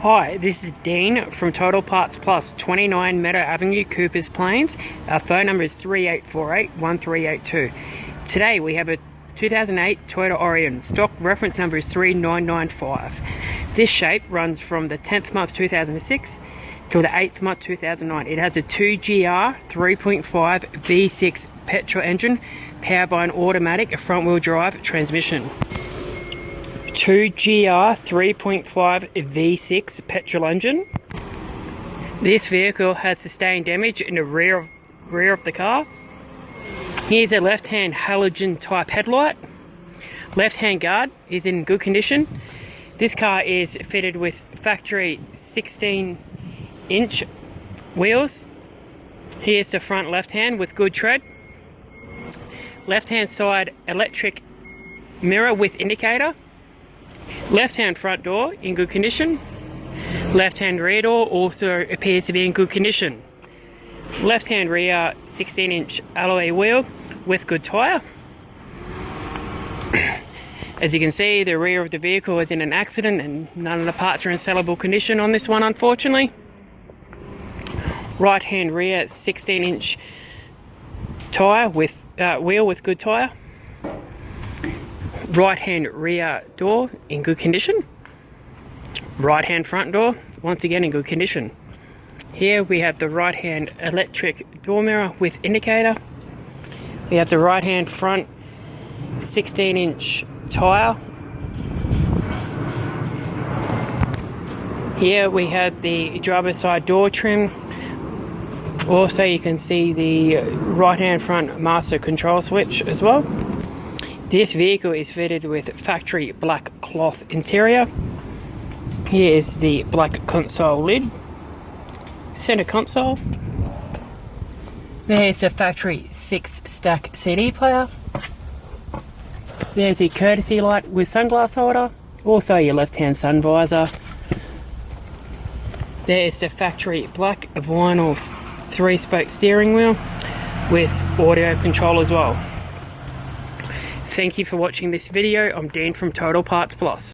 Hi, this is Dean from Total Parts Plus, 29 Meadow Avenue, Coopers Plains. Our phone number is 3848-1382. Today we have a 2008 Toyota Auris. Stock reference number is 3995. This shape runs from the 10th month 2006 till the 8th month 2009. It has a 2GR 3.5 V6 petrol engine powered by an automatic front wheel drive transmission. 2GR 3.5 V6 petrol engine. This vehicle has sustained damage in the rear of the car. Here's a left-hand halogen type headlight. Left-hand guard is in good condition. This car is fitted with factory 16-inch wheels. Here's the front left-hand with good tread. Left-hand side electric mirror with indicator. Left-hand front door in good condition. Left-hand rear door also appears to be in good condition. Left-hand rear 16-inch alloy wheel with good tyre. As you can see, the rear of the vehicle is in an accident and none of the parts are in sellable condition on this one, unfortunately. Right-hand rear 16-inch tyre with wheel with good tyre. Right-hand rear door in good condition. Right-hand front door, once again in good condition. Here we have the right-hand electric door mirror with indicator. We have the right-hand front 16-inch tyre. Here we have the driver's side door trim. Also you can see the right-hand front master control switch as well. This vehicle is fitted with factory black cloth interior. Here is the black console lid, center console. There's the factory 6-stack CD player. There's the courtesy light with sunglass holder, also your left-hand sun visor. There's the factory black vinyl 3-spoke steering wheel with audio control as well. Thank you for watching this video. I'm Dean from Total Parts Plus.